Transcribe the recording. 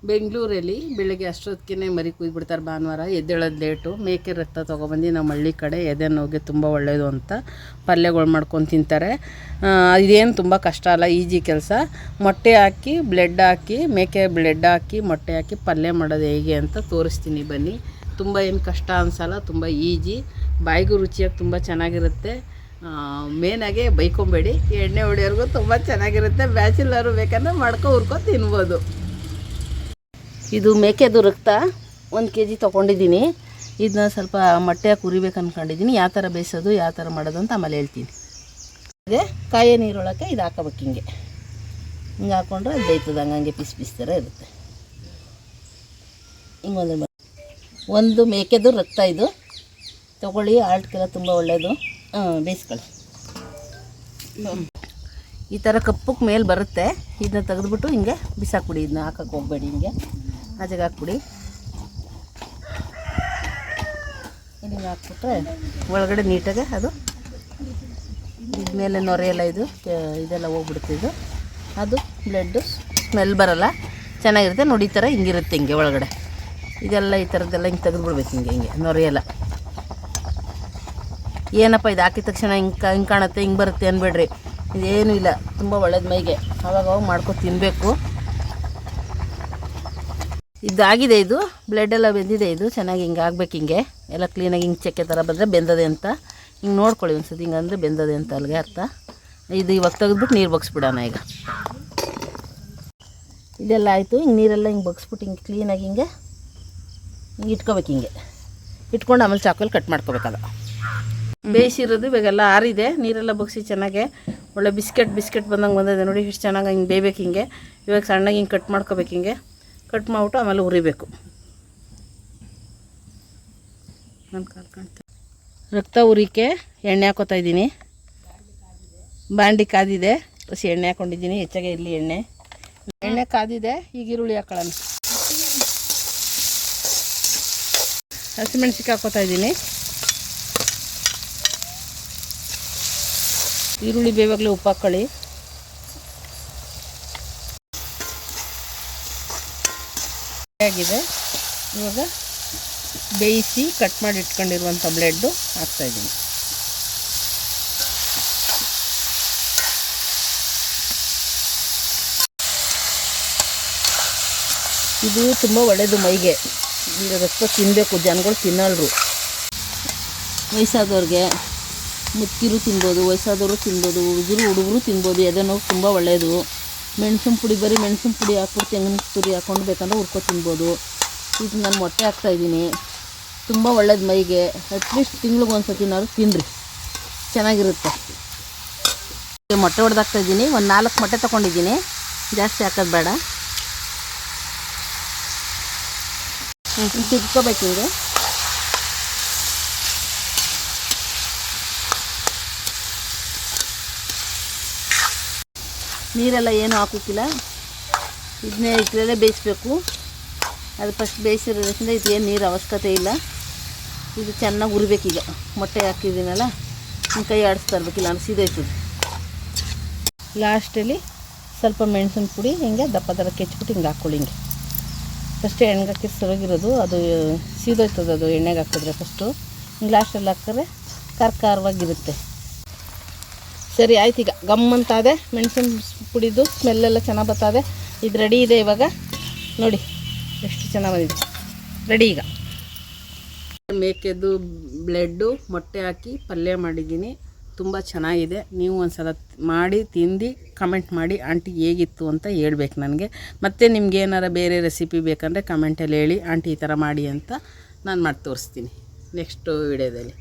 ಬೆಂಗಳೂರಲ್ಲಿ ಬೆಳಗ್ಗೆ ಅಷ್ಟೊತ್ತಿಗೆ ಮರಿ ಕುಯ್ದುಬಿಡ್ತಾರೆ. ಭಾನುವಾರ ಎದ್ದೇಳೋದು ಲೇಟು. ಮೇಕೆ ರಕ್ತ ತೊಗೊಬಂದು ನಮ್ಮ ಹಳ್ಳಿ ಕಡೆ ಎದೆ ನೋವಿಗೆ ತುಂಬ ಒಳ್ಳೆಯದು ಅಂತ ಪಲ್ಯಗಳು ಮಾಡ್ಕೊಂಡು ತಿಂತಾರೆ. ಇದೇನು ತುಂಬ ಕಷ್ಟ ಅಲ್ಲ, ಈಜಿ ಕೆಲಸ. ಮೊಟ್ಟೆ ಹಾಕಿ ಬ್ಲೆಡ್ ಹಾಕಿ, ಮೇಕೆ ಬ್ಲೆಡ್ ಹಾಕಿ ಮೊಟ್ಟೆ ಹಾಕಿ ಪಲ್ಯ ಮಾಡೋದು ಹೇಗೆ ಅಂತ ತೋರಿಸ್ತೀನಿ ಬನ್ನಿ. ತುಂಬ ಏನು ಕಷ್ಟ ಅನಿಸಲ್ಲ, ತುಂಬ ಈಜಿ, ಬಾಯಿಗೂ ರುಚಿಯಾಗಿ ತುಂಬ ಚೆನ್ನಾಗಿರುತ್ತೆ. ಮೇನಾಗೆ ಬೈಕೊಂಬೇಡಿ, ಎಣ್ಣೆ ಹೊಡೆಯೋರ್ಗೂ ತುಂಬ ಚೆನ್ನಾಗಿರುತ್ತೆ. ಬ್ಯಾಚುಲರು ಬೇಕಂದ್ರೆ ಹುರ್ಕೊಂಡು ತಿನ್ಬೋದು. ಇದು ಮೇಕೆದು ರಕ್ತ 1 kg ತೊಗೊಂಡಿದ್ದೀನಿ. ಇದನ್ನ ಸ್ವಲ್ಪ ಮೊಟ್ಟೆ ಹಾಕಿ ಹುರಿಬೇಕು ಅಂದ್ಕೊಂಡಿದ್ದೀನಿ. ಯಾವ ಥರ ಬೇಯಿಸೋದು, ಯಾವ ಥರ ಮಾಡೋದು ಅಂತ ಆಮೇಲೆ ಹೇಳ್ತೀನಿ. ಅದೇ ಕಾಯಿ ನೀರೊಳಕ್ಕೆ ಇದು ಹಾಕೋಬೇಕು. ಹಿಂಗೆ ಹಾಕ್ಕೊಂಡ್ರೆ ಅದು ಬೇಯ್ತದೆ. ಹಂಗೆ ಪೀಸ್ ಪೀಸ್ ಥರ ಇರುತ್ತೆ. ಹಿಂಗೆ ಒಂದು ಮೇಕೆದು ರಕ್ತ ಇದು ತೊಗೊಳ್ಳಿ. ಆಲ್ಟ್ಗೆಲ್ಲ ತುಂಬ ಒಳ್ಳೆಯದು. ಬೇಯಿಸ್ಕೊಳ್ಳಿ. ಈ ಥರ ಕಪ್ಪಕ್ಕೆ ಮೇಲೆ ಬರುತ್ತೆ. ಇದನ್ನ ತೆಗೆದುಬಿಟ್ಟು ಹಿಂಗೆ ಬಿಸಾಕ್ಬಿಡಿ. ಇದನ್ನ ಹಾಕಕ್ಕೆ ಹೋಗಬೇಡಿ, ಹಿಂಗೆ ಆಚೆಗೆ ಹಾಕ್ಬಿಡಿ. ಹಿಂಗೆ ಹಾಕ್ಬಿಟ್ರೆ ಒಳಗಡೆ ನೀಟಾಗೆ ಅದು ಇದ್ಮೇಲೆ ನೊರೆ ಎಲ್ಲ ಇದೆಲ್ಲ ಹೋಗ್ಬಿಡುತ್ತೆ. ಅದು ಬ್ಲೆಡ್ಡು ಸ್ಮೆಲ್ ಬರೋಲ್ಲ, ಚೆನ್ನಾಗಿರುತ್ತೆ. ನೋಡಿ ಈ ಥರ ಹಿಂಗಿರುತ್ತೆ. ಹಿಂಗೆ ಒಳಗಡೆ ಇದೆಲ್ಲ ಈ ಥರದ್ದೆಲ್ಲ ಹಿಂಗೆ ತೆಗೆದುಬಿಡ್ಬೇಕು. ಹಿಂಗೆ ನೊರೆ ಎಲ್ಲ. ಏನಪ್ಪ ಇದು ಹಾಕಿದ ತಕ್ಷಣ ಹಿಂಗೆ ಕಾಣುತ್ತೆ, ಹಿಂಗೆ ಬರುತ್ತೆ ಅನ್ಬೇಡ್ರಿ. ಇದೇನೂ ಇಲ್ಲ, ತುಂಬ ಒಳ್ಳೇದು ಮೈಗೆ. ಅವಾಗ ಮಾಡ್ಕೊಂಡು ತಿನ್ನಬೇಕು. ಇದಾಗಿದೆ. ಇದು ಬ್ಲೆಡ್ಡೆಲ್ಲ ಬೆಂದಿದೆ. ಇದು ಚೆನ್ನಾಗಿ ಹಿಂಗೆ ಆಗ್ಬೇಕು. ಹಿಂಗೆ ಎಲ್ಲ ಕ್ಲೀನಾಗಿ ಹಿಂಗೆ ಚಕ್ಕೆ ಥರ ಬಂದರೆ ಬೆಂದದೆ ಅಂತ ಹಿಂಗೆ ನೋಡ್ಕೊಳ್ಳಿ ಒಂದ್ಸತಿ. ಹಿಂಗೆ ಅಂದರೆ ಬೆಂದದೆ ಅಂತ ಅಲ್ಲಿಗೆ ಅರ್ಥ. ಇದು ಇವಾಗ ತೆಗೆದ್ಬಿಟ್ಟು ನೀರು ಬಗ್ಸ್ಬಿಡೋಣ. ಈಗ ಇದೆಲ್ಲ ಆಯಿತು. ಹಿಂಗೆ ನೀರೆಲ್ಲ ಹಿಂಗೆ ಬಗ್ಸ್ಬಿಟ್ಟು ಹಿಂಗೆ ಕ್ಲೀನಾಗಿ ಹಿಂಗೆ ಇಟ್ಕೋಬೇಕು. ಹಿಂಗೆ ಇಟ್ಕೊಂಡು ಆಮೇಲೆ ಚಾಕುವಲ್ಲಿ ಕಟ್ ಮಾಡ್ಕೋಬೇಕಲ್ಲ. ಬೇಯಿಸಿರೋದು ಇವಾಗೆಲ್ಲ ಆರಿದೆ. ನೀರೆಲ್ಲ ಬಗ್ಸಿ ಚೆನ್ನಾಗೆ ಒಳ್ಳೆ ಬಿಸ್ಕೆಟ್ ಬಂದಂಗೆ ಬಂದಿದೆ ನೋಡಿ. ಎಷ್ಟು ಚೆನ್ನಾಗಿ ಹಿಂಗೆ ಬೇಯಬೇಕು. ಹಿಂಗೆ ಇವಾಗ ಸಣ್ಣಗೆ ಹಿಂಗೆ ಕಟ್ ಮಾಡ್ಕೋಬೇಕು. ಹಿಂಗೆ ಕಟ್ ಮಾಡಿಬಿಟ್ಟು ಆಮೇಲೆ ಹುರಿಬೇಕು. ನನ್ನ ಕಾಲು ಕಾಣ್ತಾ. ರಕ್ತ ಉರಿಕೆ ಎಣ್ಣೆ ಹಾಕೋತಾ ಇದ್ದೀನಿ. ಬಾಂಡಿ ಕಾದಿದೆ, ಹಸಿ ಎಣ್ಣೆ ಹಾಕ್ಕೊಂಡಿದ್ದೀನಿ. ಹೆಚ್ಚಾಗೆ ಇರಲಿ ಎಣ್ಣೆ ಕಾದಿದೆ. ಈಗ ಈರುಳ್ಳಿ ಹಾಕೊಳ್ಳೋಣ. ಹಸಿಮೆಣ್ಸಿಕಾಯಿ ಹಾಕೋತಾ ಇದ್ದೀನಿ. ಈರುಳ್ಳಿ ಬೇವಾಗಲೇ ಉಪ್ಪು ಹಾಕ್ಕೊಳ್ಳಿ. ಆಗಿದೆ. ಇವಾಗ ಬೇಯಿಸಿ ಕಟ್ ಮಾಡಿ ಇಟ್ಕೊಂಡಿರುವಂಥ ಬ್ಲೆಡ್ಡು ಹಾಕ್ತಾಯಿದ್ದೀನಿ. ಇದು ತುಂಬ ಒಳ್ಳೆಯದು ಮೈಗೆ. ರಕ್ತ ತಿನ್ನಬೇಕು. ಜನಗಳು ತಿನ್ನಲ್ರು. ವಯಸ್ಸಾದವ್ರಿಗೆ, ಮುದುಕಿರು ತಿನ್ಬೋದು, ವಯಸ್ಸಾದವರು ತಿನ್ಬೋದು, ಹುಡುಗರು ತಿನ್ಬೋದು. ಎದೆ ನೋವು ತುಂಬ ಒಳ್ಳೆಯದು. ಮೆಣಸಿನ ಪುಡಿ, ಬರೀ ಮೆಣಸಿನ ಪುಡಿ ಹಾಕ್ಬಿಟ್ಟು ತೆಂಗಿನ ತುರಿ ಹಾಕ್ಕೊಂಡು ಬೇಕಂದ್ರೆ ಹುರ್ಕೊ ತಿನ್ಬೋದು. ಇದು ನಾನು ಮೊಟ್ಟೆ ಹಾಕ್ತಾಯಿದ್ದೀನಿ. ತುಂಬ ಒಳ್ಳೇದು ಮೈಗೆ. ಅಟ್ಲೀಸ್ಟ್ ತಿಂಗ್ಳಿಗೆ ಒಂದು ಸತಿನಾದ್ರು ತಿನ್ನಿರಿ, ಚೆನ್ನಾಗಿರುತ್ತೆ. ಮೊಟ್ಟೆ ಹೊಡೆದಾಕ್ತಾಯಿದ್ದೀನಿ. ಒಂದು 4 ಮೊಟ್ಟೆ ತೊಗೊಂಡಿದ್ದೀನಿ. ಜಾಸ್ತಿ ಹಾಕೋದು ಬೇಡ. ತಿರ್ಕೋಬೇಕು ಹಿಂಗೆ. ನೀರೆಲ್ಲ ಏನೂ ಹಾಕೋಕ್ಕಿಲ್ಲ. ಇದನ್ನೇ ಇಟ್ಟರಲ್ಲೇ ಬೇಯಿಸ್ಬೇಕು. ಅದು ಫಸ್ಟ್ ಬೇಯಿಸಿರೋದ್ರಿಂದ ಇದೇನು ನೀರು ಅವಶ್ಯಕತೆ ಇಲ್ಲ. ಇದು ಚೆನ್ನಾಗಿ ಉರಿಬೇಕೀಗ. ಮೊಟ್ಟೆ ಹಾಕಿದ್ದೀನಲ್ಲ, ಕೈ ಆಡಿಸ್ತಾ ಇರ್ಬೇಕಿಲ್ಲ, ಸೀದೋಯ್ತದೆ. ಲಾಸ್ಟಲ್ಲಿ ಸ್ವಲ್ಪ ಮೆಣಸಿನ ಪುಡಿ ಹಿಂಗೆ ದಪ್ಪ ದರ ಕೆಚ್ಬಿಟ್ಟು ಹಿಂಗೆ ಹಾಕ್ಕೊಳ್ಳಿ. ಹಿಂಗೆ ಫಸ್ಟೇ ಎಣ್ಣೆಗೆ ಹಾಕಿ ಸರೋಗಿರೋದು, ಅದು ಸೀದೋಯ್ತದೆ. ಅದು ಎಣ್ಣೆಗೆ ಹಾಕಿದ್ರೆ ಫಸ್ಟು. ಹಿಂಗೆ ಲಾಸ್ಟಲ್ಲಿ ಹಾಕಿದ್ರೆ ಖಾರವಾಗಿರುತ್ತೆ. ಸರಿ ಆಯ್ತು. ಈಗ ಗಮ್ಮಂತಾದೆ. ಮೆಣಸಿನ ಪುಡಿದು ಸ್ಮೆಲ್ಲೆಲ್ಲ ಚೆನ್ನಾಗಿ ಬರ್ತದೆ. ಇದು ರೆಡಿ ಇದೆ. ಇವಾಗ ನೋಡಿ ಎಷ್ಟು ಚೆನ್ನಾಗಿ ಬಂದಿದೆ. ರೆಡಿ. ಈಗ ಮೇಕೆದು ಬ್ಲೆಡ್ಡು ಮೊಟ್ಟೆ ಹಾಕಿ ಪಲ್ಯ ಮಾಡಿದ್ದೀನಿ. ತುಂಬ ಚೆನ್ನಾಗಿದೆ. ನೀವು ಒಂದ್ಸಲ ಮಾಡಿ ತಿಂದು ಕಮೆಂಟ್ ಮಾಡಿ ಆಂಟಿ ಹೇಗಿತ್ತು ಅಂತ ಹೇಳ್ಬೇಕು ನನಗೆ. ಮತ್ತು ನಿಮ್ಗೆ ಏನಾರ ಬೇರೆ ರೆಸಿಪಿ ಬೇಕಂದರೆ ಕಮೆಂಟಲ್ಲಿ ಹೇಳಿ, ಆಂಟಿ ಈ ಥರ ಮಾಡಿ ಅಂತ ನಾನು ಮಾಡಿ ತೋರಿಸ್ತೀನಿ ನೆಕ್ಸ್ಟು ವಿಡಿಯೋದಲ್ಲಿ.